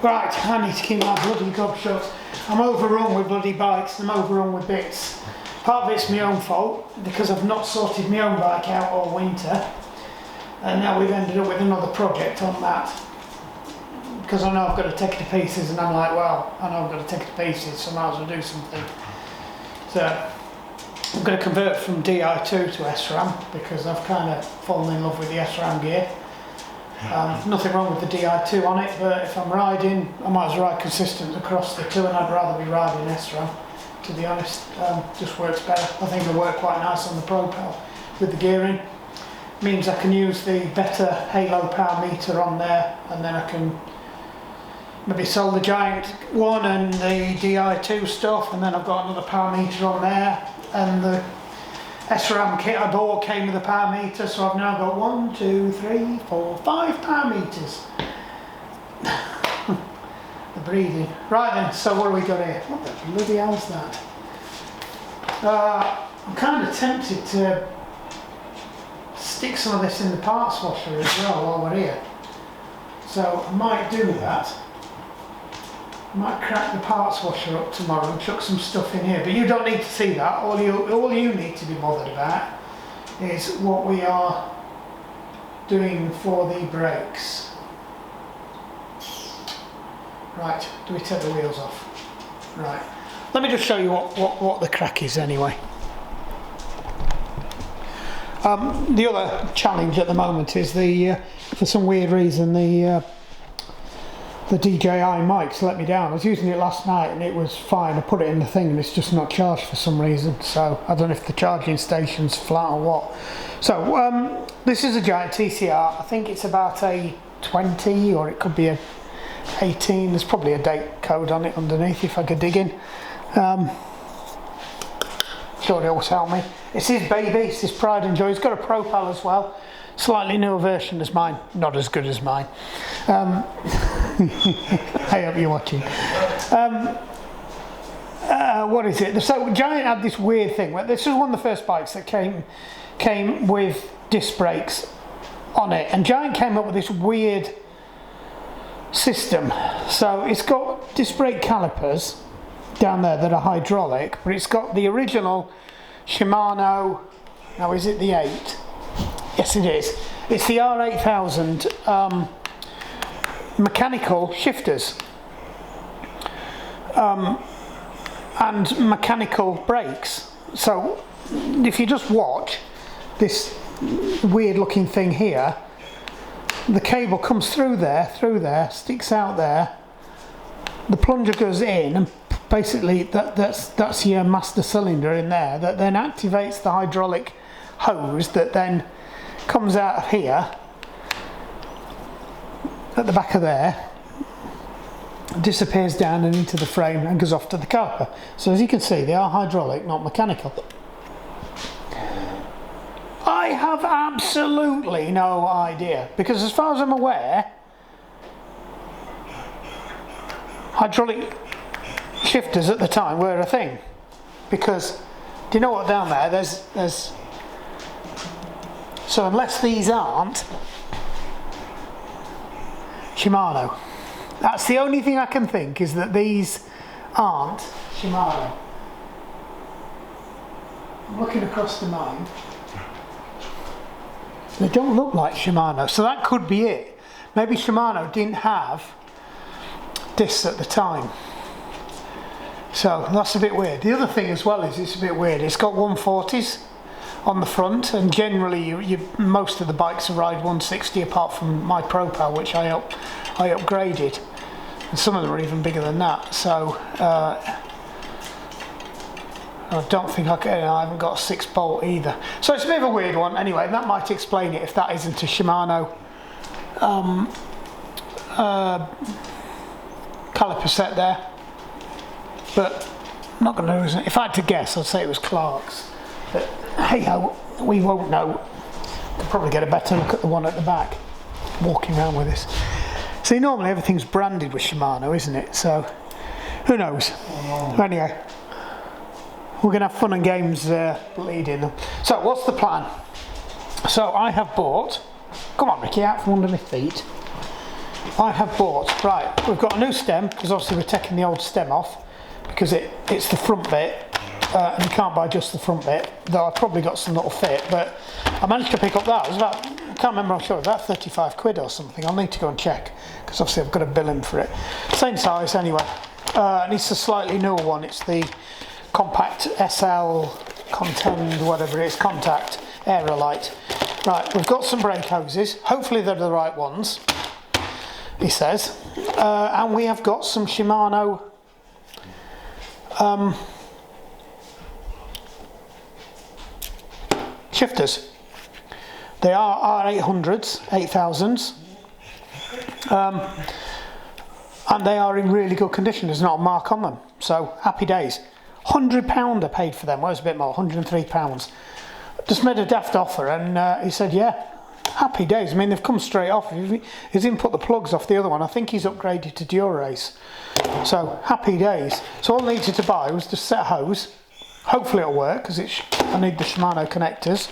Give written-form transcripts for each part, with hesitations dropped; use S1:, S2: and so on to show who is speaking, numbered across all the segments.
S1: Right, I need to keep my bloody gob shut. I'm overrun with bloody bikes, I'm overrun with bits. Part of it's my own fault, because I've not sorted my own bike out all winter. And now we've ended up with another project on that. Because I know I've got to take it to pieces, and I'm like, well, I know I've got to take it to pieces, so I might as well do something. So, I'm going to convert from Di2 to SRAM, because I've kind of fallen in love with the SRAM gear. Nothing wrong with the Di2 on it, but if I'm riding, I might as well ride consistent across the two, and I'd rather be riding SRAM, to be honest. Just works better. I think it'll work quite nice on the Propel with the gearing. Means I can use the better Halo power meter on there, and then I can maybe sell the Giant one and the Di2 stuff, and then I've got another power meter on there, and the SRAM kit I bought came with a power meter, so I've now got 1, 2, 3, 4, 5 power meters. The breathing. Right then, so what have we got here? What the bloody hell's that? I'm kind of tempted to stick some of this in the parts washer as well while we're here. So I might do that. I might crack the parts washer up tomorrow and chuck some stuff in here, but you don't need to see that. All you need to be bothered about is what we are doing for the brakes. Right, do we take the wheels off? Right, let me just show you what the crack is anyway. The other challenge at the moment is for some weird reason the DJI mics let me down. I was using it last night and it was fine. I put it in the thing and it's just not charged for some reason. So I don't know if the charging station's flat or what. So this is a Giant TCR. I think it's about a 20 or it could be a 18. There's probably a date code on it underneath if I could dig in. Sure, it will tell me. It's his baby, it's his pride and joy. He's got a Propel as well. Slightly newer version as mine, not as good as mine. I hope you're watching. What is it? So Giant had this weird thing. This was one of the first bikes that came with disc brakes on it, and Giant came up with this weird system. So it's got disc brake calipers down there that are hydraulic, but it's got the original Shimano. Now, is it the 8? Yes, it is. It's the R8000 mechanical shifters and mechanical brakes. So if you just watch this weird looking thing here, the cable comes through there, sticks out there, the plunger goes in, and basically that's your master cylinder in there that then activates the hydraulic hose that then comes out of here at the back of there, disappears down and into the frame and goes off to the caliper. So as you can see, they are hydraulic, not mechanical. I have absolutely no idea, because as far as I'm aware, hydraulic shifters at the time were a thing. Because do you know what down there? There's so unless these aren't Shimano, that's the only thing I can think, is that these aren't Shimano. I'm looking across the mine. They don't look like Shimano, so that could be it. Maybe Shimano didn't have discs at the time. So that's a bit weird. The other thing as well is it's a bit weird. It's got 140s on the front, and generally most of the bikes ride 160 apart from my Propel, which I upgraded, and some of them are even bigger than that. So I don't think I haven't got a 6-bolt either. So it's a bit of a weird one. Anyway, that might explain it if that isn't a Shimano caliper set there. But I'm not going to lose it. If I had to guess, I'd say it was Clark's. But hey ho, we won't know. Could probably get a better look at the one at the back, walking around with this. See, normally everything's branded with Shimano, isn't it? So who knows? Anyway, we're going to have fun and games leading them. So what's the plan? So I have bought, come on Ricky, out from under my feet. I have bought, right, we've got a new stem, because obviously we're taking the old stem off, because it's the front bit, and you can't buy just the front bit, though I've probably got some that'll fit, but I managed to pick up that. It was about, I can't remember, I'm sure, about 35 quid or something. I'll need to go and check, because obviously I've got to bill him for it. Same size anyway, and it's a slightly newer one. It's the Compact SL Contend, whatever it is, Contact Aerolite. Right, we've got some brake hoses, hopefully they're the right ones, he says, and we have got some Shimano shifters. They are R800s, 8000s, and they are in really good condition. There's not a mark on them, so happy days. £100 I paid for them, well, it was a bit more, £103. Just made a daft offer, and he said, yeah, happy days. I mean, they've come straight off. He's even put the plugs off the other one. I think he's upgraded to Dura-Ace. So, happy days. So all I needed to buy was just a set of hose. Hopefully it'll work, because I need the Shimano connectors.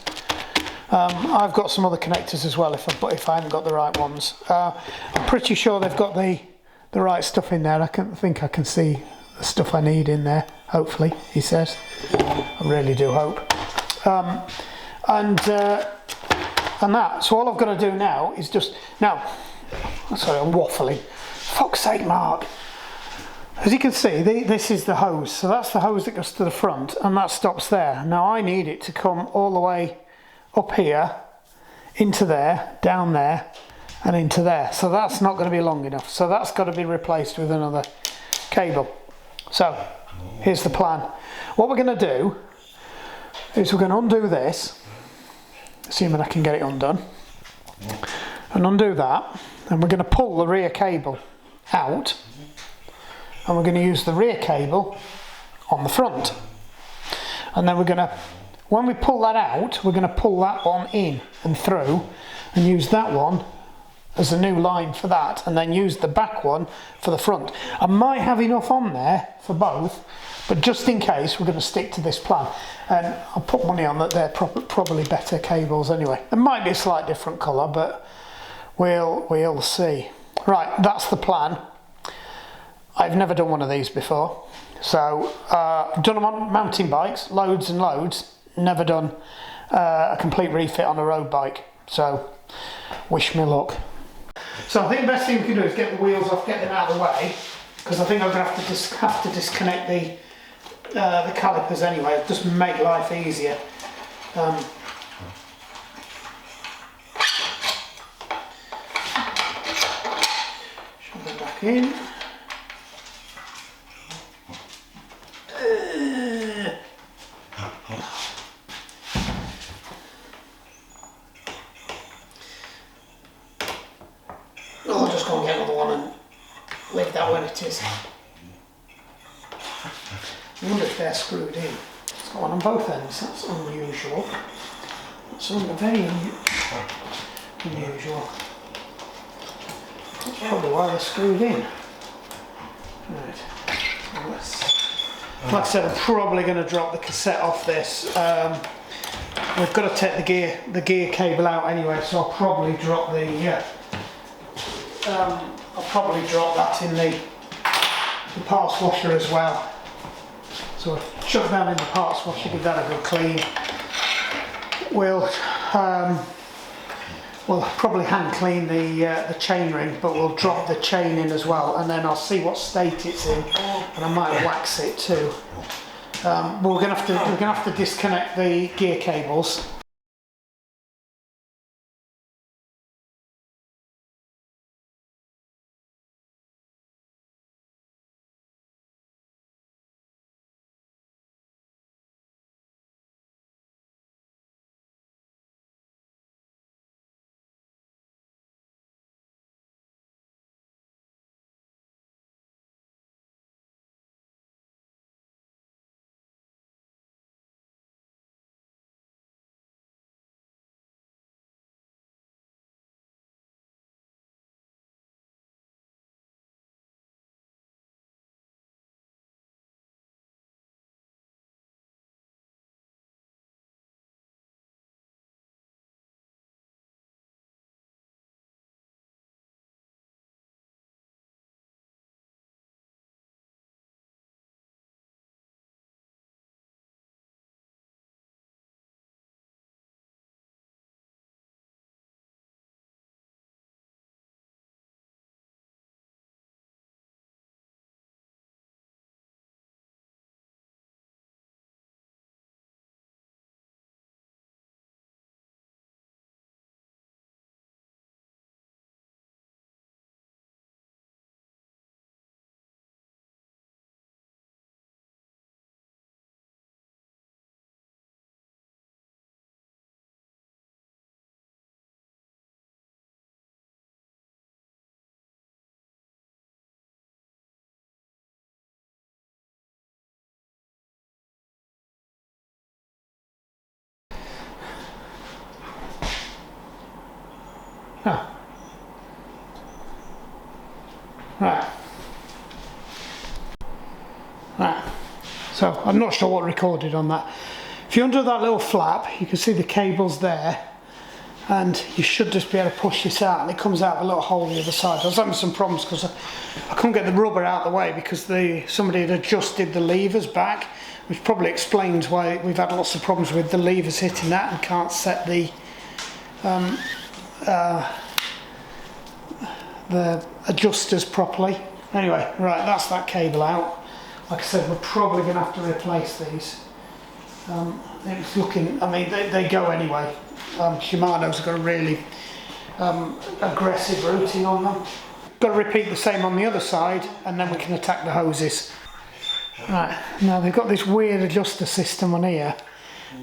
S1: I've got some other connectors as well if I haven't got the right ones. I'm pretty sure they've got the right stuff in there. I think I can see the stuff I need in there, hopefully, he says. I really do hope. And that. So all I've got to do now is just... Now, sorry, I'm waffling. Fuck's sake, Mark. As you can see, this is the hose. So that's the hose that goes to the front, and that stops there. Now I need it to come all the way up here, into there, down there, and into there. So that's not going to be long enough. So that's got to be replaced with another cable. So here's the plan. What we're going to do is we're going to undo this, assuming I can get it undone, and undo that, and we're going to pull the rear cable out, and we're going to use the rear cable on the front, and then we're going to, when we pull that out, we're going to pull that one in and through and use that one as a new line for that, and then use the back one for the front. I might have enough on there for both, but just in case, we're going to stick to this plan. And I'll put money on that they're probably better cables anyway. There might be a slight different colour, but we'll see. Right, that's the plan. I've never done one of these before. So, done them on mountain bikes, loads and loads. Never done a complete refit on a road bike. So, wish me luck. So I think the best thing we can do is get the wheels off, get them out of the way, because I think I'm going to have to disconnect the calipers anyway, just make life easier. Shove them back in. I'll just go and get another one and leave that where it is. I wonder if they're screwed in. It's got one on both ends, that's unusual. That's very unusual. That's probably why they're screwed in. Right. Like I said, I'm probably going to drop the cassette off this. We've got to take the gear cable out anyway, so I'll probably drop that in the parts washer as well. So chuck that in the parts washer, give that a good clean. We'll probably hand clean the chain ring, but we'll drop the chain in as well, and then I'll see what state it's in, and I might wax it too. But we're gonna have to disconnect the gear cables. Right. Right. So I'm not sure what recorded on that. If you undo that little flap, you can see the cables there, and you should just be able to push this out, and it comes out of a little hole on the other side. I was having some problems because I couldn't get the rubber out of the way because somebody had adjusted the levers back, which probably explains why we've had lots of problems with the levers hitting that and can't set the adjusters properly. Anyway, right, that's that cable out. Like I said, we're probably going to have to replace these. It's looking, I mean, they go anyway. Shimano's got a really aggressive routing on them. Got to repeat the same on the other side, and then we can attack the hoses. Right, now they've got this weird adjuster system on here,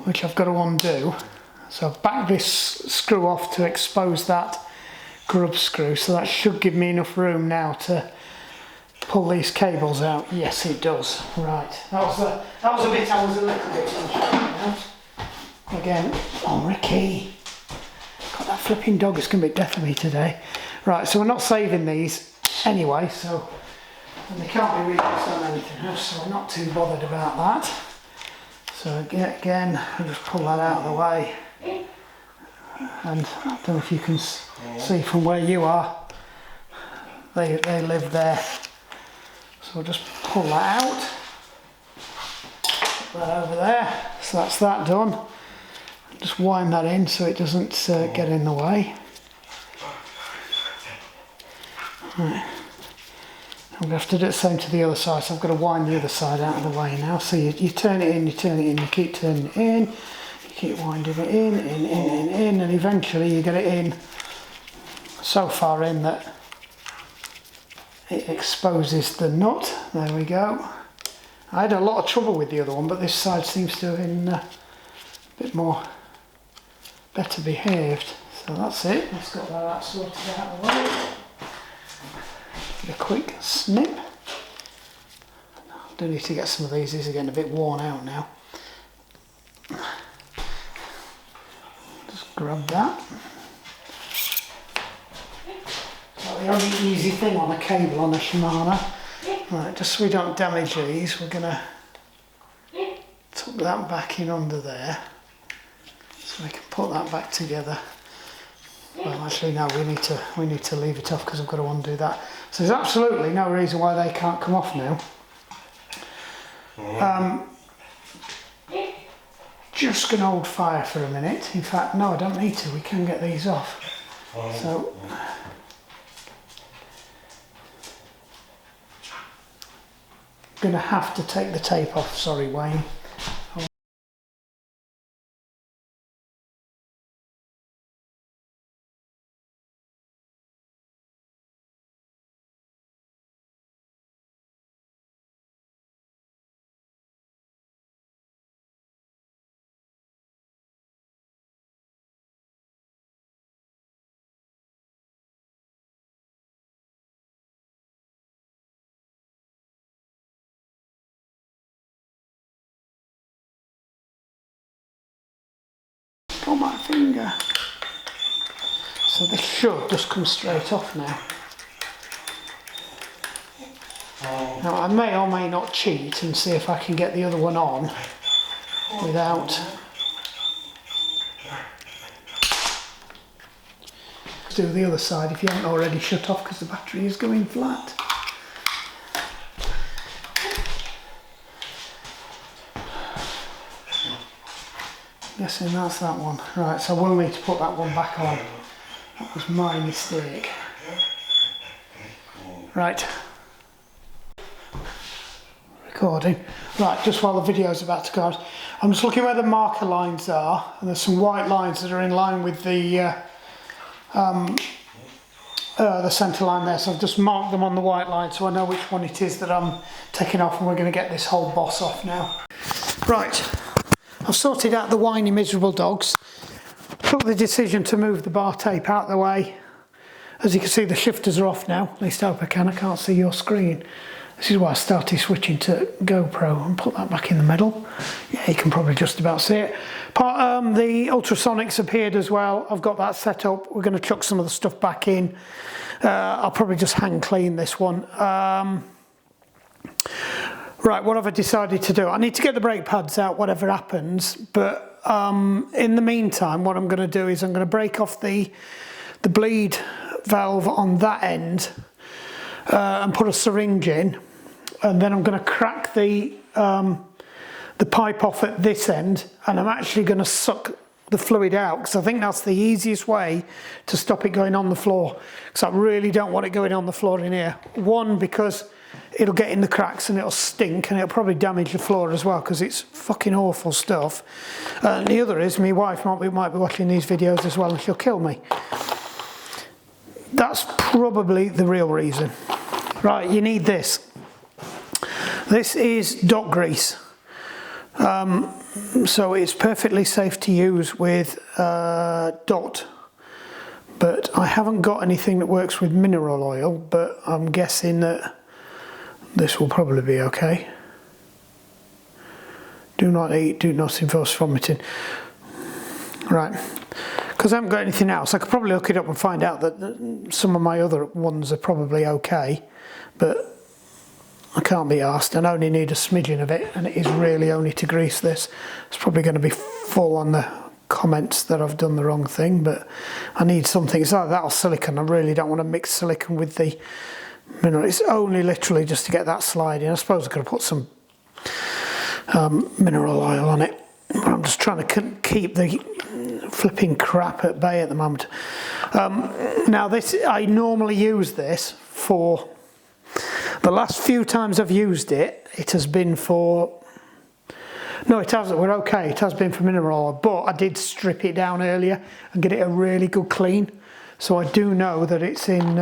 S1: which I've got to undo. So I've backed this screw off to expose that grub screw, so that should give me enough room now to pull these cables out. Yes, it does. Right, that was a bit I was a little bit unsure about. Again, oh Ricky, got that flipping dog, it's going to be death of me today. Right, so we're not saving these anyway, so, and they can't be reused on anything else, so we're not too bothered about that. So again, I'll just pull that out of the way, and I don't know if you can see from where you are, they live there. So we'll just pull that out, put that over there, so that's that done. Just wind that in so it doesn't get in the way. Right. I'm going to have to do the same to the other side, so I've got to wind the other side out of the way now. So you turn it in, you turn it in, you keep turning it in, you keep winding it in, and eventually you get it in so far in that it exposes the nut. There we go. I had a lot of trouble with the other one, but this side seems to have been a bit more better behaved. So that's it. Let's get that sorted out of the way. Get a quick snip. Do need to get some of these are getting a bit worn out now. Just grab that. The only easy thing on a cable on a Shimano. Right, just so we don't damage these, we're going to tuck that back in under there, so we can put that back together. Well, actually no, we need to leave it off because I've got to undo that. So there's absolutely no reason why they can't come off now. Just going to hold fire for a minute. In fact, no, I don't need to. We can get these off. So. Going to have to take the tape off, sorry Wayne. Pull my finger. So this should just come straight off now. Now I may or may not cheat and see if I can get the other one on without. Let's do the other side if you haven't already shut off because the battery is going flat. Guessing that's that one. Right, so we'll need to put that one back on. That was my mistake. Right. Recording. Right, just while the video's about to go, I'm just looking where the marker lines are, and there's some white lines that are in line with the centre line there, so I've just marked them on the white line so I know which one it is that I'm taking off, and we're going to get this whole boss off now. Right. I've sorted out the whiny miserable dogs, took the decision to move the bar tape out of the way. As you can see, the shifters are off now, at least I hope I can't see your screen. This is why I started switching to GoPro and put that back in the middle. Yeah, you can probably just about see it. The ultrasonics appeared as well. I've got that set up. We're going to chuck some of the stuff back in I'll probably just hand clean this one. Right, what have I decided to do? I need to get the brake pads out, whatever happens, but in the meantime, what I'm going to do is I'm going to break off the bleed valve on that end and put a syringe in, and then I'm going to crack the pipe off at this end, and I'm actually going to suck the fluid out, because I think that's the easiest way to stop it going on the floor, because I really don't want it going on the floor in here. One, because it'll get in the cracks and it'll stink, and it'll probably damage the floor as well, because it's fucking awful stuff. And the other is, my wife might be watching these videos as well, and she'll kill me. That's probably the real reason. Right, you need this. This is dot grease. So it's perfectly safe to use with dot. But I haven't got anything that works with mineral oil, but I'm guessing that this will probably be okay. Do not eat, do not involve vomiting. Right, because I haven't got anything else. I could probably look it up and find out that some of my other ones are probably okay, but I can't be arsed. I only need a smidgen of it, and it is really only to grease this. It's probably going to be full on the comments that I've done the wrong thing, but I need something. It's like that or silicone. I really don't want to mix silicone with the mineral. It's only literally just to get that sliding. I suppose I could have put some mineral oil on it, but I'm just trying to keep the flipping crap at bay at the moment. Now this, I normally use this for, the last few times I've used it, it has been for, no it hasn't, we're okay, it has been for mineral oil, but I did strip it down earlier and get it a really good clean, so I do know that it's in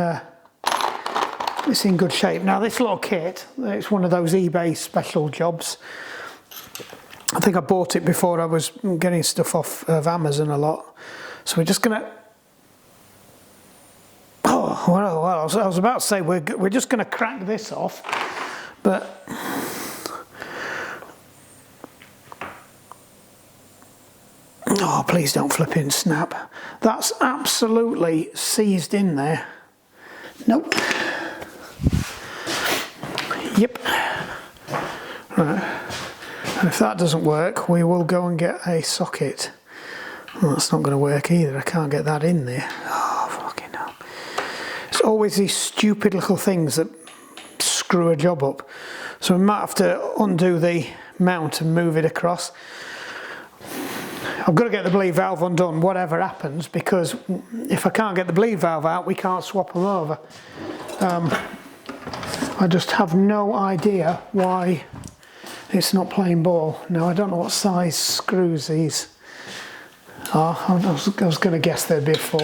S1: good shape. Now this little kit, it's one of those eBay special jobs. I think I bought it before I was getting stuff off of Amazon a lot. So we're just gonna, oh well, I was about to say we're just gonna crack this off, but oh please don't flip in snap. That's absolutely seized in there. Nope. Yep. Right. And if that doesn't work, we will go and get a socket. Well, that's not going to work either. I can't get that in there. Oh, fucking hell. It's always these stupid little things that screw a job up. So we might have to undo the mount and move it across. I've got to get the bleed valve undone, whatever happens, because if I can't get the bleed valve out, we can't swap them over. I just have no idea why it's not playing ball. Now I don't know what size screws these are. I was going to guess there'd be a 4,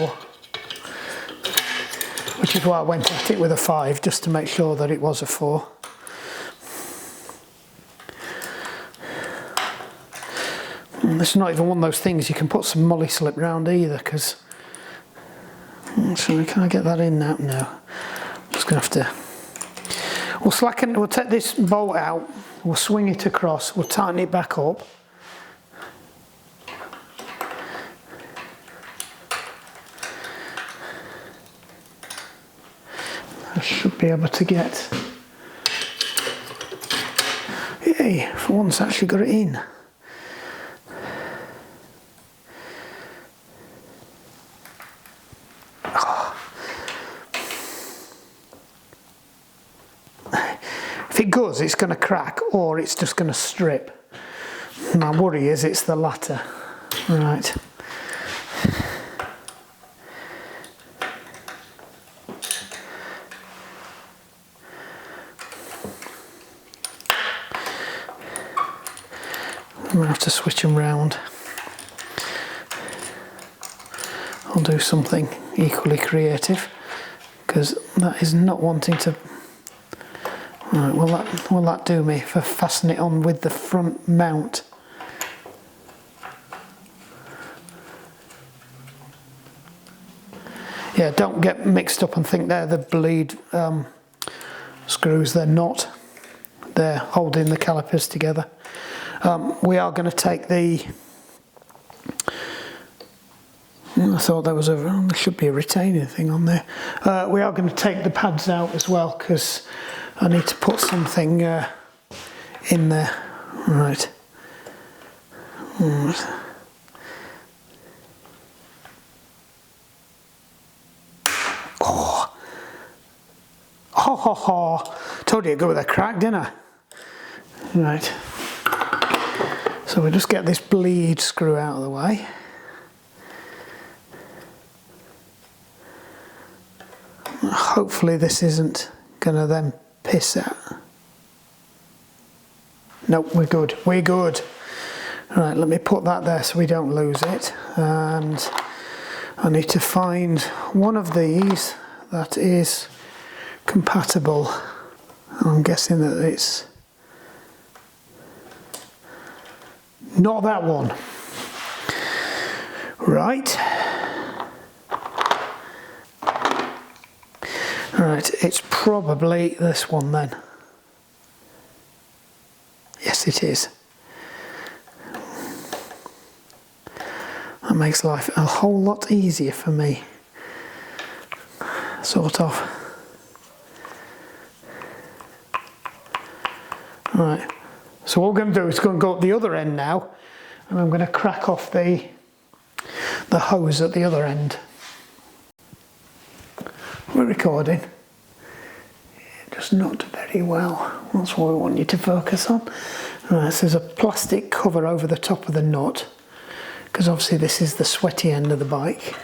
S1: which is why I went at it with a 5, just to make sure that it was a 4. And this is not even one of those things you can put some molly slip round either, because actually, can I get that in now? No. I'm just going to have to. We'll take this bolt out, we'll swing it across, we'll tighten it back up. I should be able to get, yay, for once I actually got it in. If it goes, it's going to crack, or it's just going to strip. My worry is it's the latter. Right. I'm going to have to switch them round. I'll do something equally creative, because that is not wanting to. Right, will that do me for fastening it on with the front mount? Yeah, don't get mixed up and think they're the bleed screws. They're not. They're holding the calipers together. We are going to take the I thought there should be a retaining thing on there. We are going to take the pads out as well because I need to put something in there. Right. Told you to go with a crack, didn't I? Right. So we'll just get this bleed screw out of the way. Hopefully this isn't gonna then piss out. Nope, we're good. We're good. Right, let me put that there so we don't lose it. And I need to find one of these that is compatible. I'm guessing that it's not that one. Right. Right, it's probably this one then. Yes, it is. That makes life a whole lot easier for me. Sort of. Right, so what we're going to do is going to go up the other end now, and I'm going to crack off the hose at the other end. We're recording. Just not very well. That's what we want you to focus on. Right, so there's a plastic cover over the top of the nut, because obviously this is the sweaty end of the bike.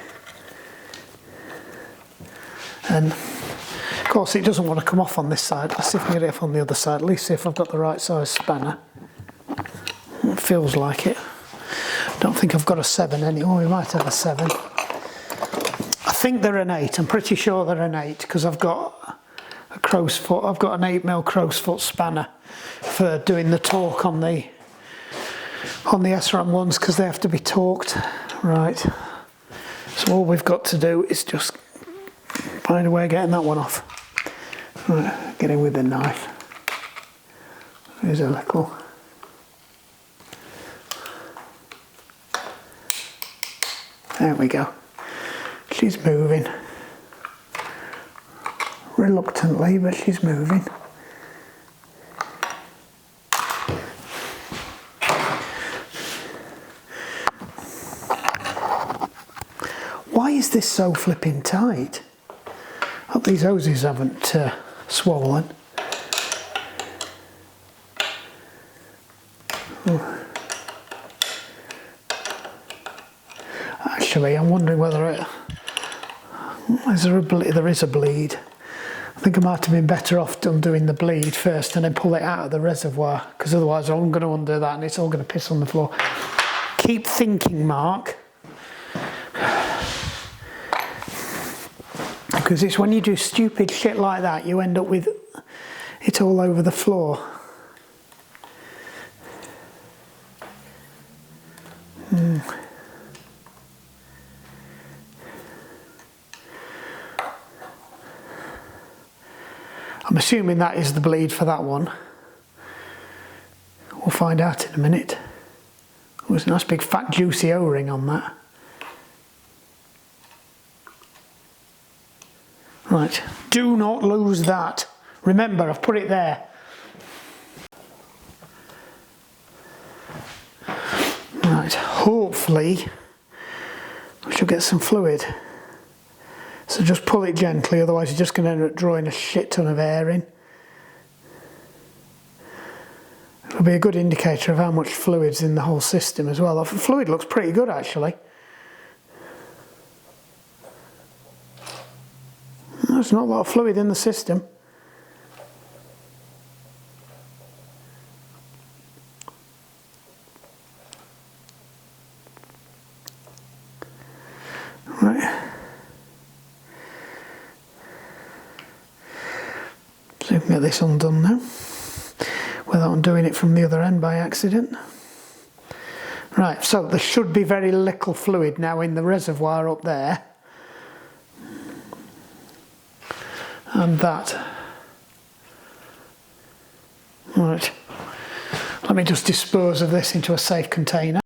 S1: And of course it doesn't want to come off on this side. Let's see if I can get it off on the other side, at least see if I've got the right size spanner. It feels like it. Don't think I've got a 7 anymore. We might have a 7. I think they're an 8. I'm pretty sure they're an 8 because I've got a crow's foot. I've got an 8mm crow's foot spanner for doing the torque on the SRAM ones because they have to be torqued. Right. So all we've got to do is just find a way of getting that one off. Right, get in with the knife. There's a little. There we go. She's moving. Reluctantly, but she's moving. Why is this so flipping tight? I hope these hoses haven't swollen. Oh. Actually, I'm wondering whether there is a bleed. I think I might have been better off doing the bleed first and then pull it out of the reservoir, because otherwise I'm going to undo that and it's all going to piss on the floor. Keep thinking, Mark. Because it's when you do stupid shit like that, you end up with it all over the floor. I'm assuming that is the bleed for that one. We'll find out in a minute. Oh, there's a nice big fat juicy O-ring on that. Right, do not lose that. Remember, I've put it there. Right, hopefully we should get some fluid. So just pull it gently, otherwise you're just going to end up drawing a shit ton of air in. It'll be a good indicator of how much fluid's in the whole system as well. The fluid looks pretty good actually. There's not a lot of fluid in the system. Right. So we can get this undone now, without undoing it from the other end by accident. Right, so there should be very little fluid now in the reservoir up there. And that. Right. Let me just dispose of this into a safe container.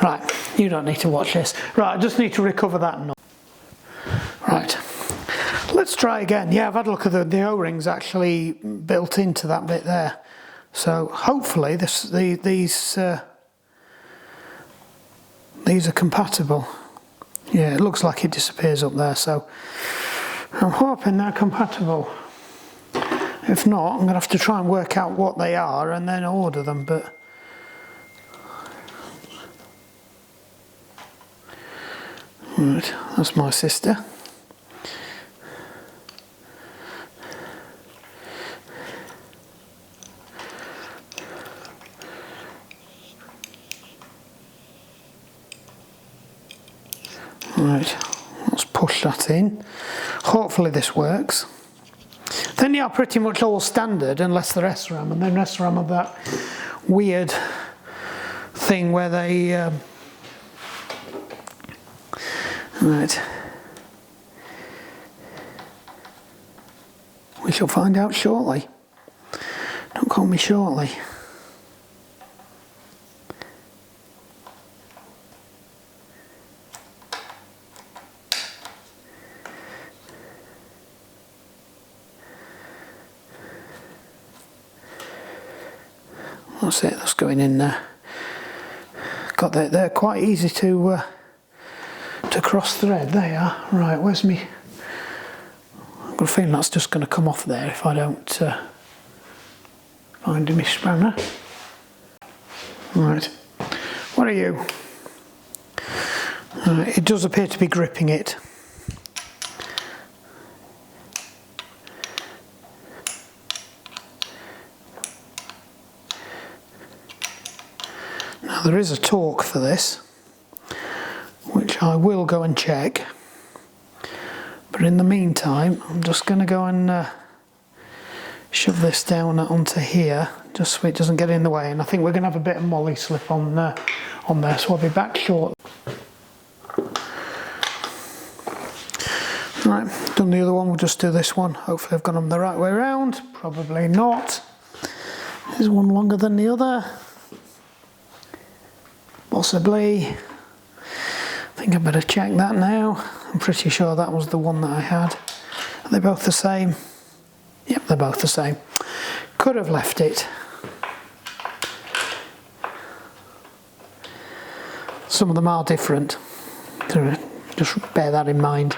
S1: Right, you don't need to watch this. Right, I just need to recover that knot. Right, let's try again. Yeah, I've had a look at the O-rings actually built into that bit there. So hopefully these are compatible. Yeah, it looks like it disappears up there, so I'm hoping they're compatible. If not, I'm going to have to try and work out what they are and then order them, but right, that's my sister. Right, let's push that in. Hopefully this works. Then they are pretty much all standard unless they're SRAM, and then SRAM have that weird thing where they right. We shall find out shortly. Don't call me shortly. That's it, that's going in there. Got that, they're quite easy to cross thread, they are. Right, where's me? I've got a feeling that's just going to come off there if I don't find my spanner. Right, what are you? It does appear to be gripping it. Now there is a torque for this, which I will go and check, but in the meantime I'm just going to go and shove this down onto here, just so it doesn't get in the way. And I think we're going to have a bit of molly slip on there, so I'll be back shortly. Right, done the other one, we'll just do this one. Hopefully I've got them the right way around, probably not. Is one longer than the other? Possibly. I think I better check that now. I'm pretty sure that was the one that I had. Are they both the same? Yep, they're both the same. Could have left it. Some of them are different. So just bear that in mind.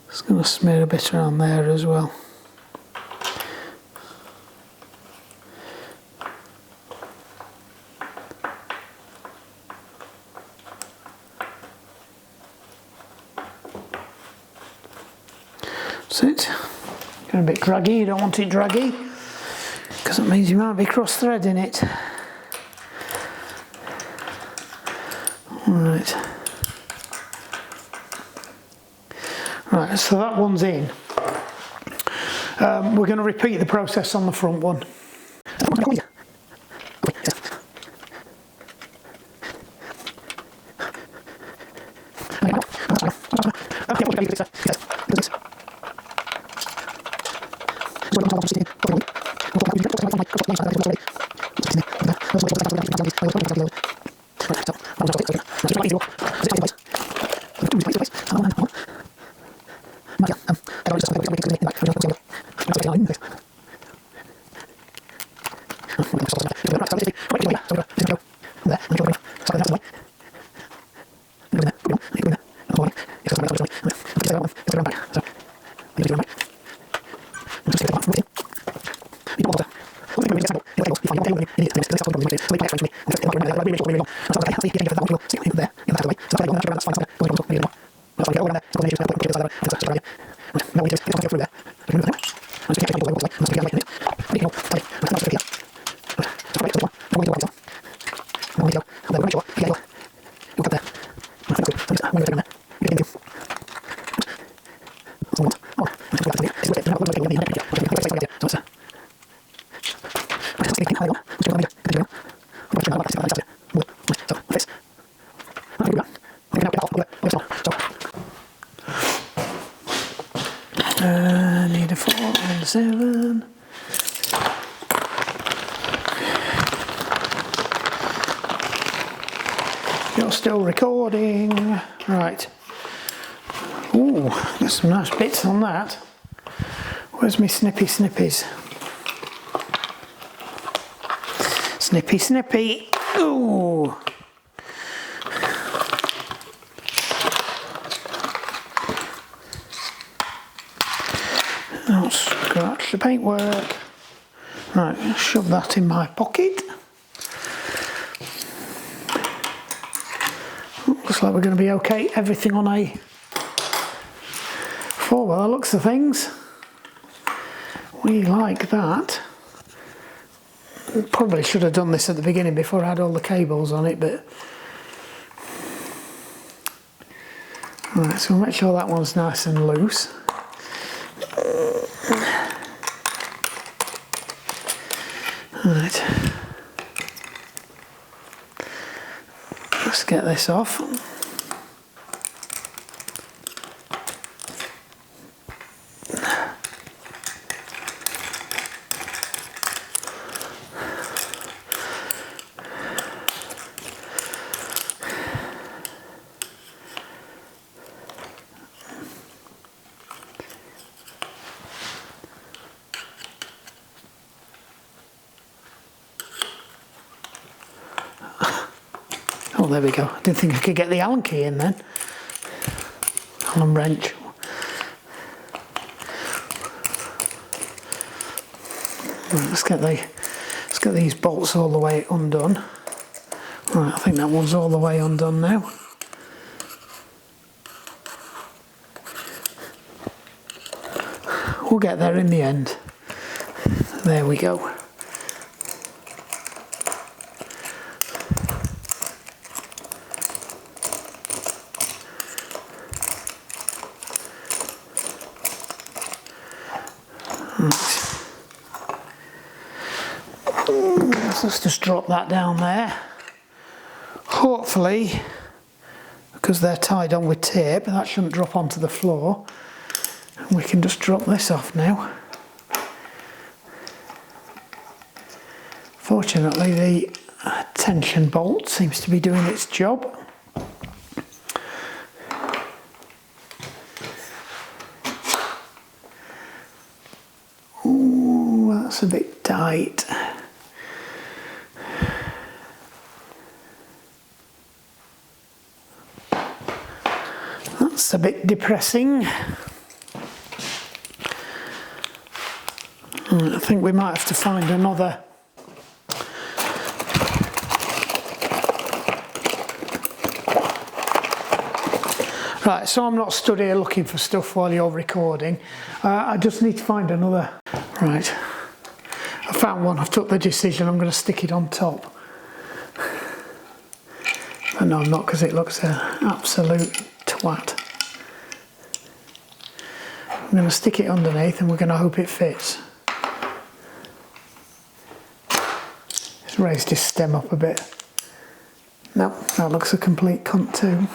S1: Just going to smear a bit around there as well. That's it. Getting a bit draggy, you don't want it draggy, because it means you might be cross-threading it. Right. Right, so that one's in. We're going to repeat the process on the front one. Need a 4 and 7. You're still recording. Right. Ooh, there's some nice bits on that. Where's my snippies? Snippy. Ooh. I'll scratch the paintwork. Right, shove that in my pocket. Looks like we're going to be okay. Everything on a 4. Well, that looks the things. We like that. Probably should have done this at the beginning before I had all the cables on it, but right, so we'll make sure that one's nice and loose. Right, let's get this off. Oh, there we go. I didn't think I could get the Allen key in then. Allen wrench. Right, let's get these bolts all the way undone. Right, I think that one's all the way undone now. We'll get there in the end. There we go. Right. Let's just drop that down there. Hopefully, because they're tied on with tape, that shouldn't drop onto the floor. And we can just drop this off now. Fortunately, the tension bolt seems to be doing its job. Ooh, that's a bit tight. That's a bit depressing. I think we might have to find another. Right, so I'm not stood here looking for stuff while you're recording. I just need to find another. Right, I found one. I've took the decision. I'm going to stick it on top. But no, I'm not, because it looks an absolute twat. I'm going to stick it underneath and we're going to hope it fits. Just raised his stem up a bit. Nope, that looks a complete cunt too.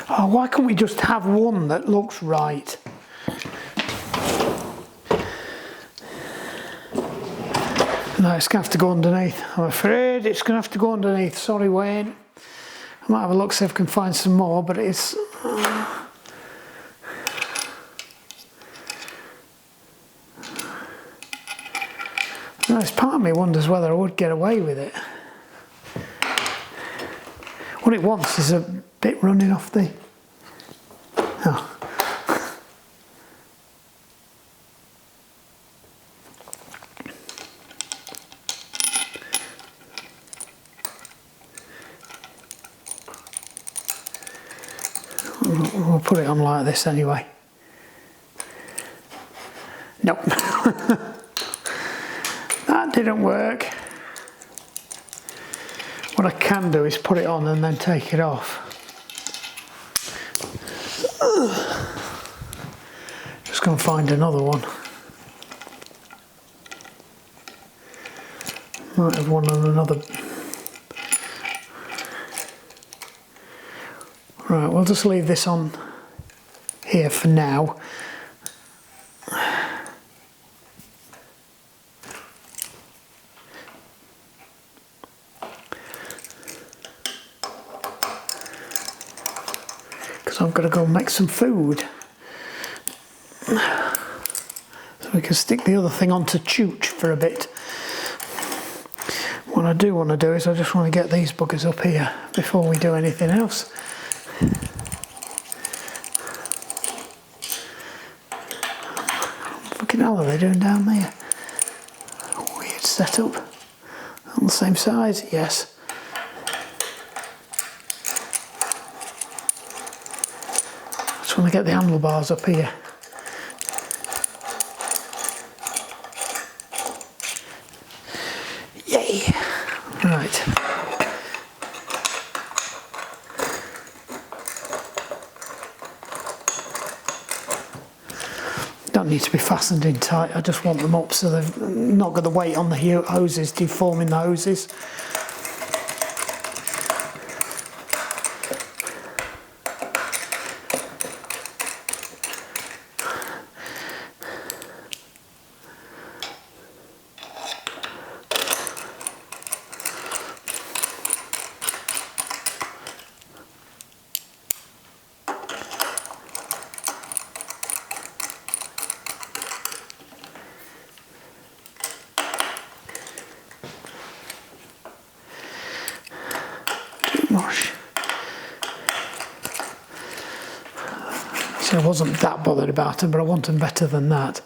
S1: Oh, why can't we just have one that looks right? No, it's going to have to go underneath. I'm afraid it's going to have to go underneath. Sorry, Wayne. I might have a look, see if I can find some more, but it's... No, it's part of me wonders whether I would get away with it. What it wants is a bit running off the... Oh. We'll put it on like this anyway. Nope. That didn't work. What I can do is put it on and then take it off. Just going to find another one. Might have one on another. Right, we'll just leave this on here for now. Because I've got to go make some food. So we can stick the other thing onto chooch for a bit. What I do want to do is I just want to get these buggers up here before we do anything else. Fucking hell are they doing down there? Weird setup. On the same size? Yes. Just want to get the handlebars up here. Yay! Right. Don't need to be fastened in tight, I just want them up so they've not got the weight on the hoses deforming the hoses. See, I wasn't that bothered about them, but I want them better than that.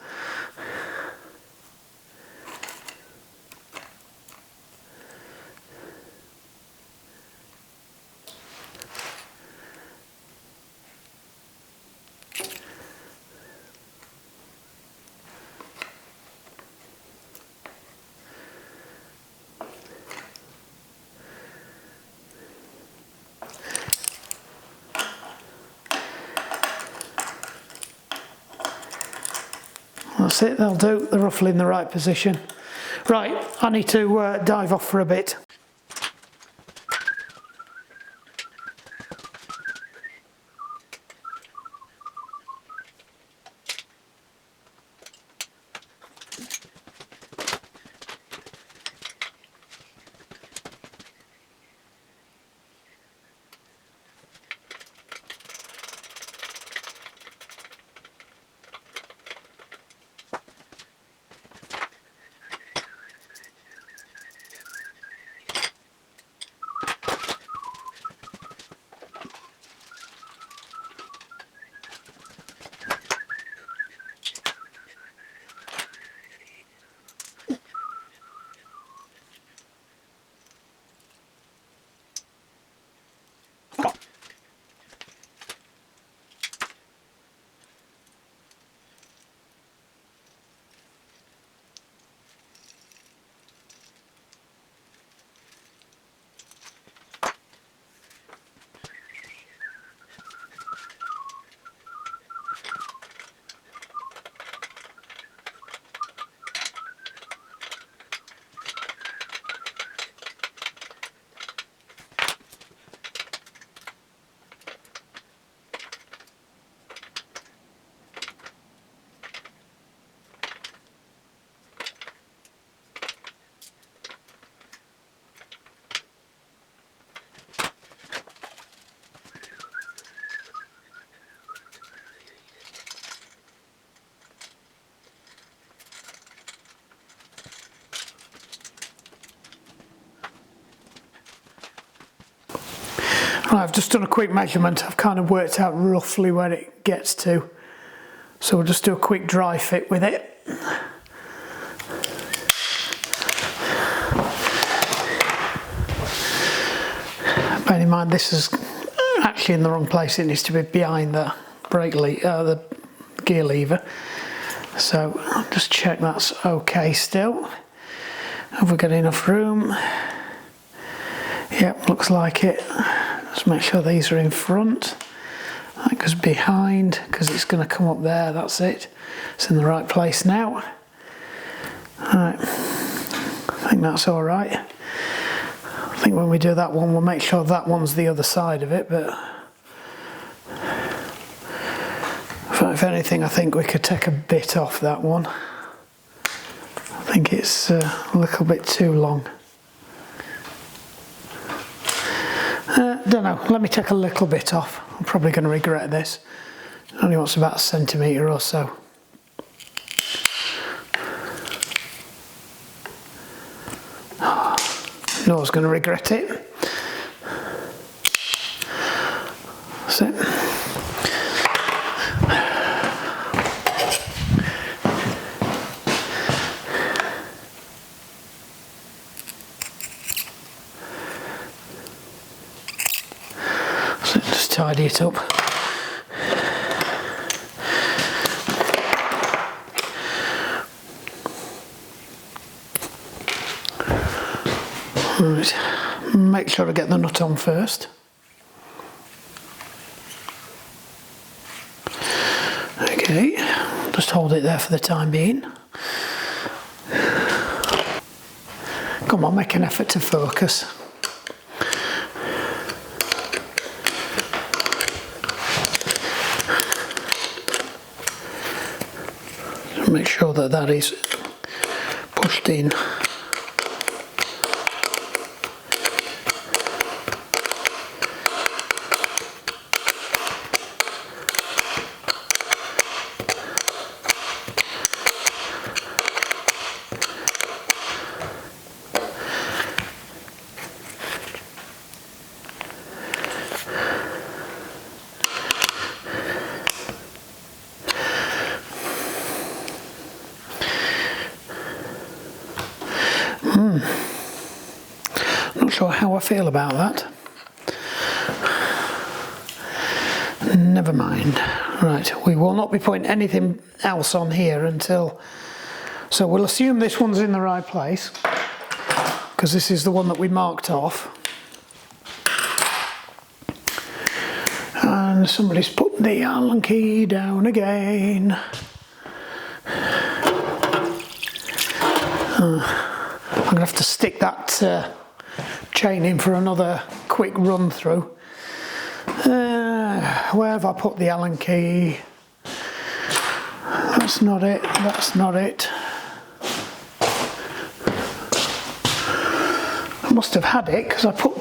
S1: That's it, they'll do. They're roughly in the right position. Right, I need to dive off for a bit. Right, I've just done a quick measurement. I've kind of worked out roughly where it gets to. So we'll just do a quick dry fit with it. Bear in mind this is actually in the wrong place. It needs to be behind the the gear lever. So I'll just check that's okay still. Have we got enough room? Yep, looks like it. Just make sure these are in front. That goes behind because it's going to come up there. That's it. It's in the right place now. Alright, I think that's alright. I think when we do that one, we'll make sure that one's the other side of it, but if anything, I think we could take a bit off that one. I think it's a little bit too long. Don't know, let me take a little bit off. I'm probably going to regret this. It only wants about a centimetre or so. No one's going to regret it. That's it. So just tidy it up. Right, make sure I get the nut on first. Okay, just hold it there for the time being. Come on, make an effort to focus. Make sure that that is pushed in. Not sure how I feel about that. Never mind. Right, we will not be putting anything else on here until... So we'll assume this one's in the right place, because this is the one that we marked off. And somebody's put the Allen key down again. I'm going to have to stick that chain in for another quick run through. Where have I put the Allen key? That's not it, that's not it. I must have had it because I put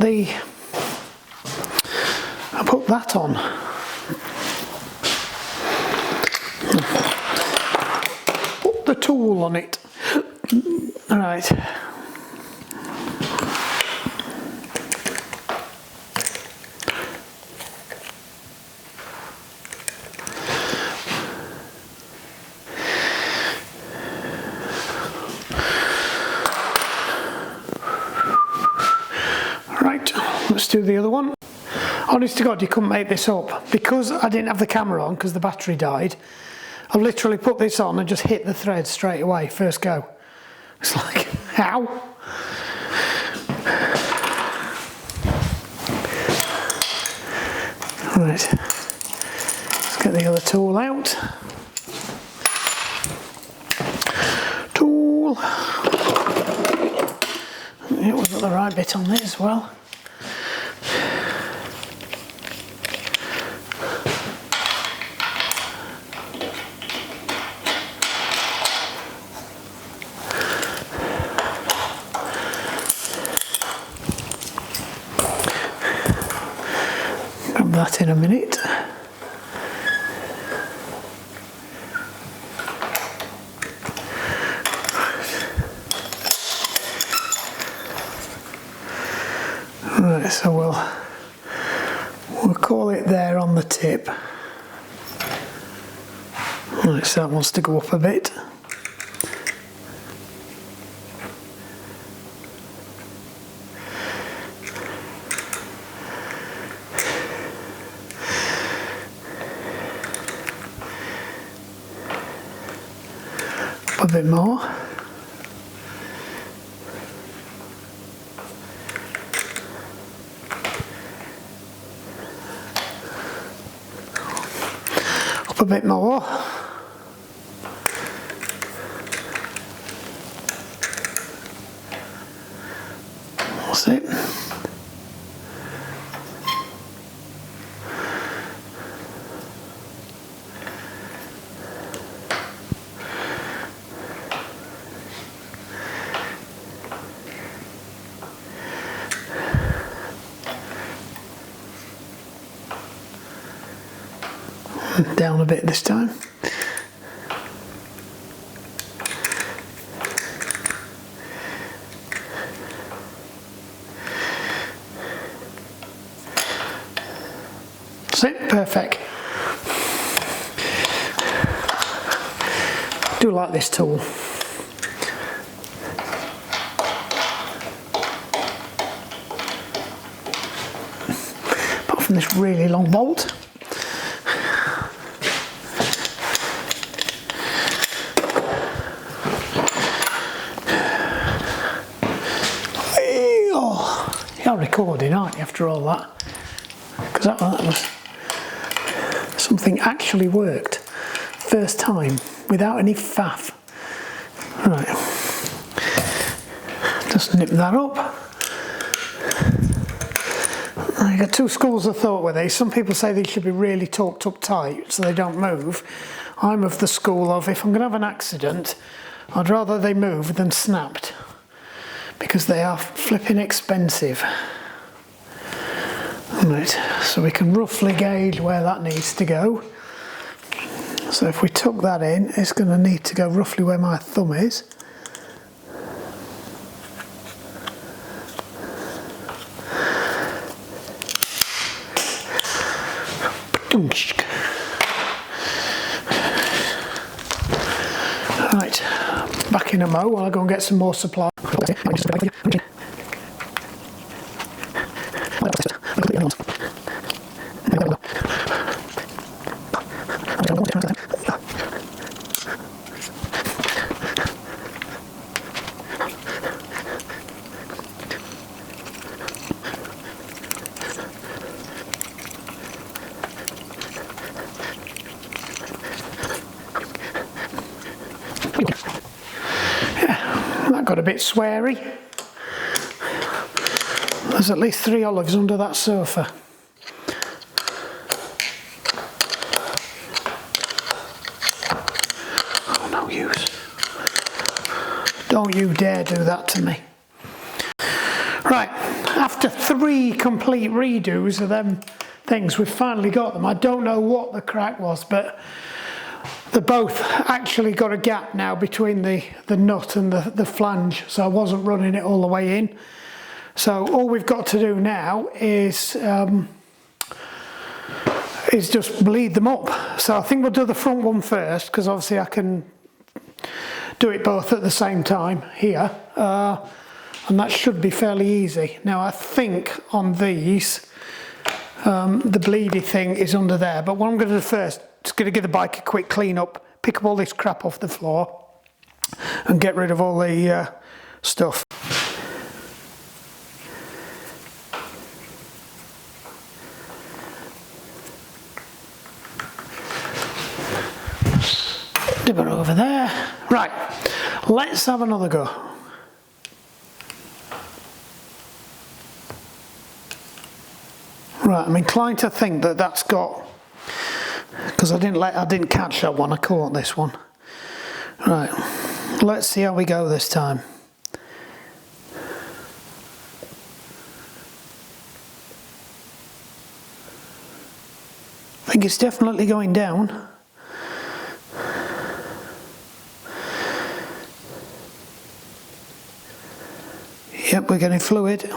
S1: that on. Put the tool on it. Right. Let's do the other one. Honest to God, you couldn't make this up. Because I didn't have the camera on because the battery died, I've literally put this on and just hit the thread straight away, first go. It's like, how? Right, let's get the other tool out. Tool. Yeah, we've got the right bit on this as well. Grab that in a minute. Right, so we'll call it there on the tip. Right, so that wants to go up a bit. A bit more. Up a bit more. That's it. Down a bit this time. That's it, perfect. I do like this tool. Apart from this really long bolt. You're recording, aren't you, after all that? Because that was something actually worked. First time, without any faff. Right. Just nip that up. You've got two schools of thought with these. Some people say they should be really torqued up tight so they don't move. I'm of the school of, if I'm going to have an accident, I'd rather they move than snapped. Because they are flipping expensive. Right, so we can roughly gauge where that needs to go. So if we tuck that in, it's going to need to go roughly where my thumb is. Right, back in a mo while I go and get some more supply. got a bit sweary. There's at least 3 olives under that sofa. Oh, no use. Don't you dare do that to me. Right, after 3 complete redos of them things, we've finally got them. I don't know what the crack was, but they both actually got a gap now between the nut and the flange, so I wasn't running it all the way in. So all we've got to do now is just bleed them up. So I think we'll do the front one first, because obviously I can do it both at the same time here, and that should be fairly easy. Now I think on these the bleedy thing is under there, but what I'm going to do first is going to give the bike a quick clean up, pick up all this crap off the floor and get rid of all the stuff. Dip it over there. Right, let's have another go. Right, I'm inclined to think that that's got, because I didn't catch that one, I caught this one. Right, let's see how we go this time. I think it's definitely going down. Yep, we're getting fluid.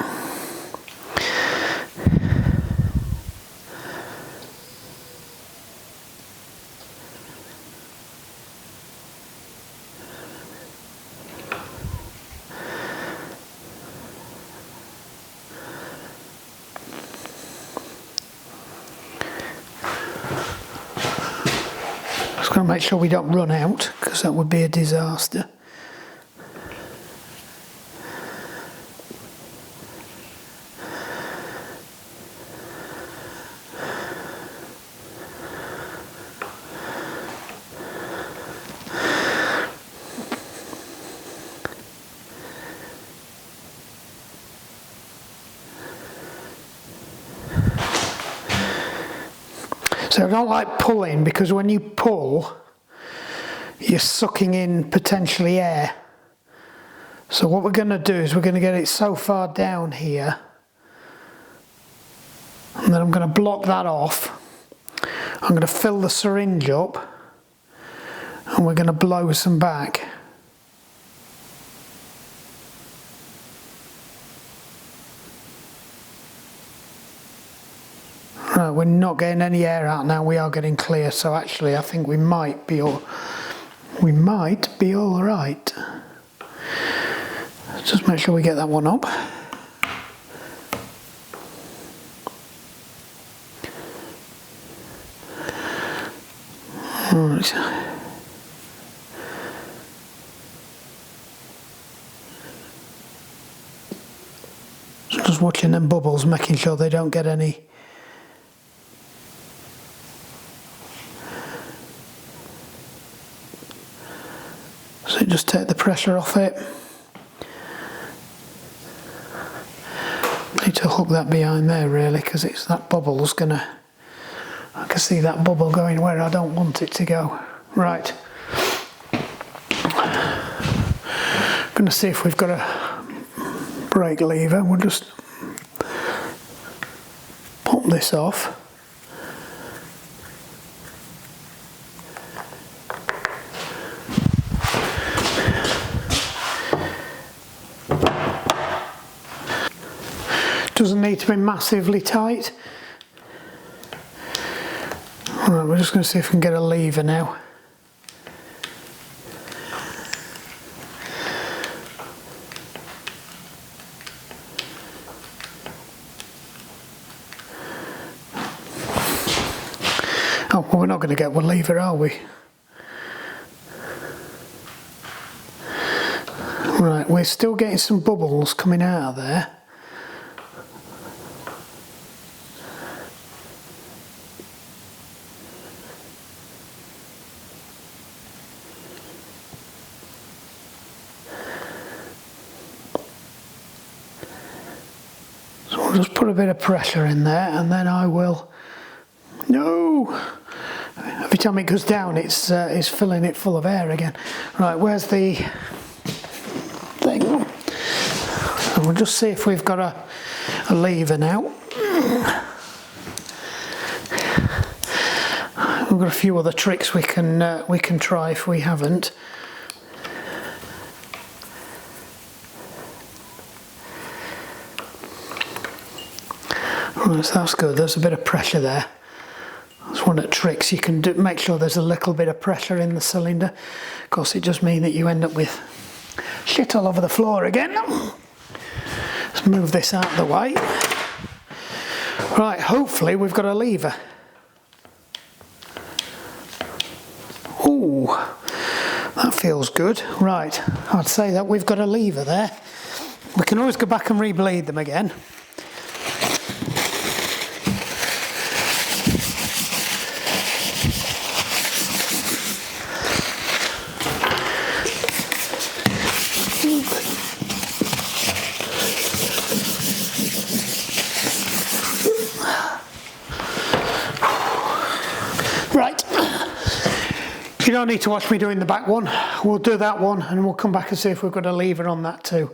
S1: Just got to make sure we don't run out, because that would be a disaster. So I don't like pulling, because when you pull, you're sucking in potentially air. So what we're going to do is we're going to get it so far down here, and then I'm going to block that off. I'm going to fill the syringe up, and we're going to blow some back. Right, we're not getting any air out now, we are getting clear, so actually I think we might be all right. Just make sure we get that one up. Right. So just watching them bubbles, making sure they don't get any. So just take the pressure off it. Need to hook that behind there really, because it's that bubble's gonna, I can see that bubble going where I don't want it to go. Right. Gonna see if we've got a brake lever. We'll just pop this off. Doesn't need to be massively tight. Alright, we're just going to see if we can get a lever now. Oh, well, we're not going to get one lever, are we? Right, we're still getting some bubbles coming out of there. put a bit of pressure in there, and then I will. No! Every time it goes down, it's filling it full of air again. Right, where's the thing? And we'll just see if we've got a lever now. We've got a few other tricks we can try if we haven't. Right, so that's good. There's a bit of pressure there. That's one of the tricks you can do. Make sure there's a little bit of pressure in the cylinder. Of course, it does mean that you end up with shit all over the floor again. Let's move this out of the way. Right, hopefully we've got a lever. Ooh, that feels good. Right, I'd say that we've got a lever there. We can always go back and rebleed them again. Right, you don't need to watch me doing the back one. We'll do that one and we'll come back and see if we've got a lever on that too.